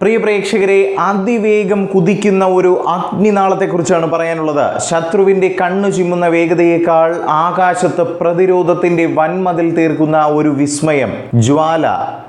പ്രിയ പ്രേക്ഷകരെ, അതിവേഗം കുതിക്കുന്ന ഒരു അഗ്നിനാളത്തെക്കുറിച്ചാണ് പറയാനുള്ളത്. ശത്രുവിന്റെ കണ്ണു ചിമ്മുന്ന വേഗതയേക്കാൾ ആകാശത്ത് പ്രതിരോധത്തിന്റെ വൻമതിൽ തീർക്കുന്ന ഒരു വിസ്മയം, ജ്വാല.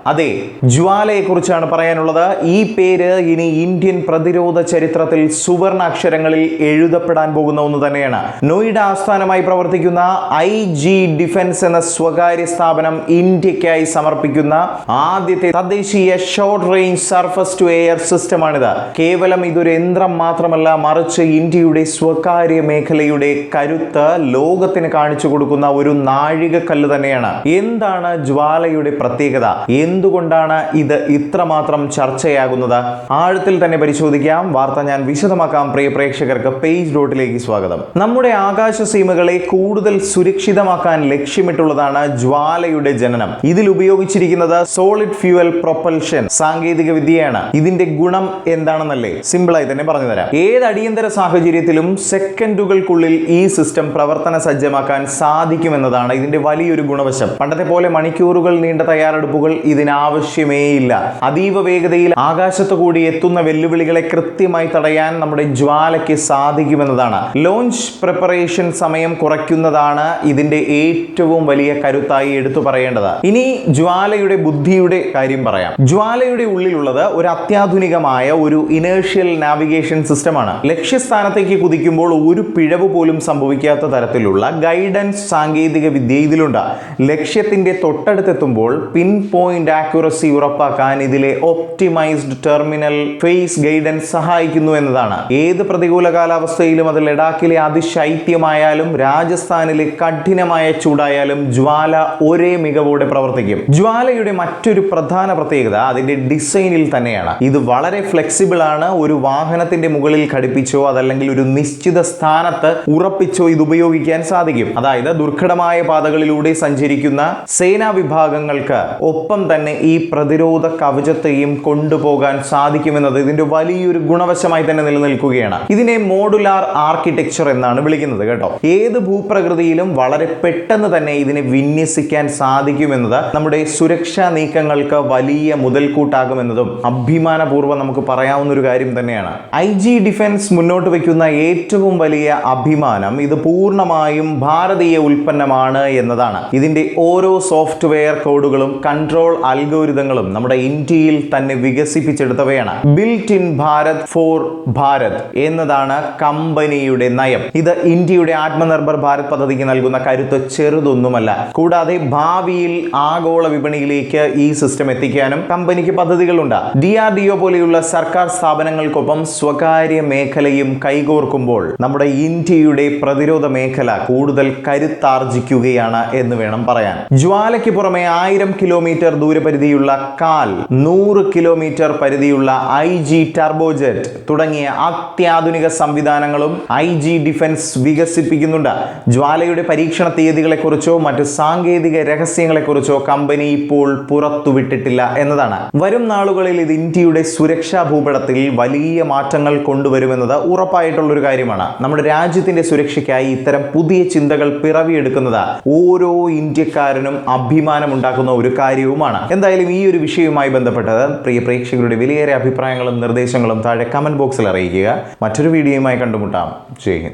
അതെ, ജ്വാലയെക്കുറിച്ചാണ് പറയാനുള്ളത്. ഈ പേര് ഇനി ഇന്ത്യൻ പ്രതിരോധ ചരിത്രത്തിൽ സുവർണ അക്ഷരങ്ങളിൽ എഴുതപ്പെടാൻ പോകുന്ന ഒന്ന് തന്നെയാണ്. നോയിഡ ആസ്ഥാനമായി പ്രവർത്തിക്കുന്ന IG ഡിഫൻസ് എന്ന സ്വകാര്യ സ്ഥാപനം ഇന്ത്യക്കായി സമർപ്പിക്കുന്ന ആദ്യത്തെ തദ്ദേശീയ short range surface to air സിസ്റ്റമാണിത്. കേവലം ഇതൊരു യന്ത്രം മാത്രമല്ല, മറിച്ച് ഇന്ത്യയുടെ സ്വകാര്യ മേഖലയുടെ കരുത്ത് ലോകത്തിന് കാണിച്ചു കൊടുക്കുന്ന ഒരു നാഴികക്കല്ല് തന്നെയാണ്. എന്താണ് ജ്വാലയുടെ പ്രത്യേകത? എന്തുകൊണ്ടാണ് ഇത് ഇത്രമാത്രം ചർച്ചയാകുന്നത്? ആഴത്തിൽ തന്നെ പരിശോധിക്കാം. വാർത്ത ഞാൻ വിശദമാക്കാം. പ്രിയ പ്രേക്ഷകർക്ക് പേജ് ഡോട്ടിലേക്ക് സ്വാഗതം. നമ്മുടെ ആകാശ സീമകളെ കൂടുതൽ സുരക്ഷിതമാക്കാൻ ലക്ഷ്യമിട്ടുള്ളതാണ് ജ്വാലയുടെ ജനനം. ഇതിൽ ഉപയോഗിച്ചിരിക്കുന്നത് സോളിഡ് ഫ്യൂവൽ പ്രൊപ്പൽഷൻ സാങ്കേതിക വിദ്യയാണ്. ഇതിന്റെ ഗുണം എന്താണെന്നല്ലേ സിമ്പിളായി തന്നെ പറഞ്ഞു തരാം. ഏത് അടിയന്തര സാഹചര്യത്തിലും സെക്കൻഡുകൾക്കുള്ളിൽ ഈ സിസ്റ്റം പ്രവർത്തന സജ്ജമാക്കാൻ സാധിക്കുമെന്നതാണ് ഇതിന്റെ വലിയൊരു ഗുണവശം. പണ്ടത്തെ പോലെ മണിക്കൂറുകൾ നീണ്ട തയ്യാറെടുപ്പുകൾ ഇതിനാവശ്യമേയില്ല. അതീവ വേഗതയിൽ ആകാശത്തു കൂടി എത്തുന്ന വെല്ലുവിളികളെ കൃത്യമായി തടയാൻ നമ്മുടെ ജ്വാലയ്ക്ക് സാധിക്കുമെന്നതാണ്. ലോഞ്ച് പ്രിപ്പറേഷൻ സമയം കുറയ്ക്കുന്നതാണ് ഇതിന്റെ ഏറ്റവും വലിയ കരുത്തായി എടുത്തു പറയേണ്ടത്. ഇനി ജ്വാലയുടെ ബുദ്ധിയുടെ കാര്യം പറയാം. ജ്വാലയുടെ ഉള്ളിലുള്ളത് ഒരു അത്യാധുനികമായ ഒരു ഇനേർഷ്യൽ നാവിഗേഷൻ സിസ്റ്റമാണ്. ലക്ഷ്യസ്ഥാനത്തേക്ക് കുതിക്കുമ്പോൾ ഒരു പിഴവ് പോലും സംഭവിക്കാത്ത തരത്തിലുള്ള ഗൈഡൻസ് സാങ്കേതിക വിദ്യ ഇതിലുണ്ട്. ലക്ഷ്യത്തിന്റെ തൊട്ടടുത്തെത്തുമ്പോൾ പിൻ പോയിന്റ് ആക്യുറസി ഉറപ്പാക്കാൻ ഇതിലെ ഒപ്റ്റിമൈസ്ഡ് ടെർമിനൽ ഫേസ് ഗൈഡൻസ് സഹായിക്കുന്നു എന്നതാണ്. ഏത് പ്രതികൂല കാലാവസ്ഥയിലും, അത് ലഡാക്കിലെ അതിശൈത്യമായാലും രാജസ്ഥാനിലെ കഠിനമായ ചൂടായാലും ജ്വാല ഒരേ മികവോടെ പ്രവർത്തിക്കും. ജ്വാലയുടെ മറ്റൊരു പ്രധാന പ്രത്യേകത അതിന്റെ ഡിസൈനിൽ തന്നെയാണ്. ഇത് വളരെ ഫ്ലെക്സിബിൾ ആണ്. ഒരു വാഹനത്തിന്റെ മുകളിൽ ഘടിപ്പിച്ചോ അതല്ലെങ്കിൽ ഒരു നിശ്ചിത സ്ഥാനത്ത് ഉറപ്പിച്ചോ ഇത് ഉപയോഗിക്കാൻ സാധിക്കും. അതായത് ദുർഘടമായ പാതകളിലൂടെ സഞ്ചരിക്കുന്ന സേനാ വിഭാഗങ്ങൾക്ക് ഒപ്പം തന്നെ ഈ പ്രതിരോധ കവചത്തെയും കൊണ്ടുപോകാൻ സാധിക്കുമെന്നത് ഇതിന്റെ വലിയൊരു ഗുണവശമായി തന്നെ നിലനിൽക്കുകയാണ്. ഇതിനെ മോഡുലാർ ആർക്കിടെക്ചർ എന്നാണ് വിളിക്കുന്നത് കേട്ടോ. ഏത് ഭൂപ്രകൃതിയിലും വളരെ പെട്ടെന്ന് തന്നെ ഇതിനെ വിന്യസിക്കാൻ സാധിക്കുമെന്നത് നമ്മുടെ സുരക്ഷാ നീക്കങ്ങൾക്ക് വലിയ മുതൽക്കൂട്ടാകുമെന്നതും അഭിമാനപൂർവ്വം നമുക്ക് പറയാവുന്ന ഒരു കാര്യം തന്നെയാണ്. IG ഡിഫൻസ് മുന്നോട്ട് വയ്ക്കുന്ന ഏറ്റവും വലിയ അഭിമാനം ഇത് പൂർണ്ണമായും ഭാരതീയ ഉൽപ്പന്നമാണ് എന്നതാണ്. ഇതിന്റെ ഓരോ സോഫ്റ്റ്വെയർ കോഡുകളും കൺട്രോൾ അൽഗോരിതങ്ങളും നമ്മുടെ ഇന്ത്യയിൽ തന്നെ വികസിപ്പിച്ചെടുത്തവയാണ്. Built in Bharat for Bharat എന്നതാണ് കമ്പനിയുടെ നയം. ഇത് ഇന്ത്യയുടെ ആത്മനിർഭർ ഭാരത് പദ്ധതിക്ക് നൽകുന്ന കരുത്ത് ചെറുതൊന്നുമല്ല. കൂടാതെ ഭാവിയിൽ ആഗോള വിപണിയിലേക്ക് ഈ സിസ്റ്റം എത്തിക്കാനും കമ്പനിക്ക് പദ്ധതികളുണ്ട്. DRDO പോലെയുള്ള സർക്കാർ സ്ഥാപനങ്ങൾക്കൊപ്പം സ്വകാര്യ മേഖലയും കൈകോർക്കുമ്പോൾ നമ്മുടെ ഇന്ത്യയുടെ പ്രതിരോധ മേഖല കൂടുതൽ കരുത്താർജിക്കുകയാണ് എന്ന് വേണം പറയാൻ. ജ്വാലയ്ക്ക് പുറമെ 1000 കിലോമീറ്റർ ദൂരപരിധിയുള്ള കാൽ, 100 കിലോമീറ്റർ പരിധിയുള്ള IG ടർബോജെറ്റ് തുടങ്ങിയ അത്യാധുനിക സംവിധാനങ്ങളും IG ഡിഫൻസ് വികസിപ്പിക്കുന്നുണ്ട്. ജ്വാലയുടെ പരീക്ഷണ തീയതികളെക്കുറിച്ചോ മറ്റ് സാങ്കേതിക രഹസ്യങ്ങളെക്കുറിച്ചോ കമ്പനി ഇപ്പോൾ പുറത്തുവിട്ടിട്ടില്ല എന്നതാണ്. വരും നാളുകളിൽ ഇത് ഇന്ത്യയുടെ സുരക്ഷാ ഭൂപടത്തിൽ വലിയ മാറ്റങ്ങൾ കൊണ്ടുവരുമെന്നത് ഉറപ്പായിട്ടുള്ളൊരു കാര്യമാണ്. നമ്മുടെ രാജ്യത്തിന്റെ സുരക്ഷയ്ക്കായി ഇത്തരം പുതിയ ചിന്തകൾ പിറവിയെടുക്കുന്നത് ഓരോ ഇന്ത്യക്കാരനും അഭിമാനമുണ്ടാക്കുന്ന ഒരു കാര്യവുമാണ്. എന്തായാലും ഈ ഒരു വിഷയവുമായി ബന്ധപ്പെട്ടത് പ്രിയ പ്രേക്ഷകരുടെ വിലയേറെ അഭിപ്രായങ്ങളും നിർദ്ദേശങ്ങളും താഴെ കമന്റ് ബോക്സിൽ അറിയിക്കുക. മറ്റൊരു വീഡിയോയുമായി കണ്ടുമുട്ടാം. ജയ് ഹിന്ദ്.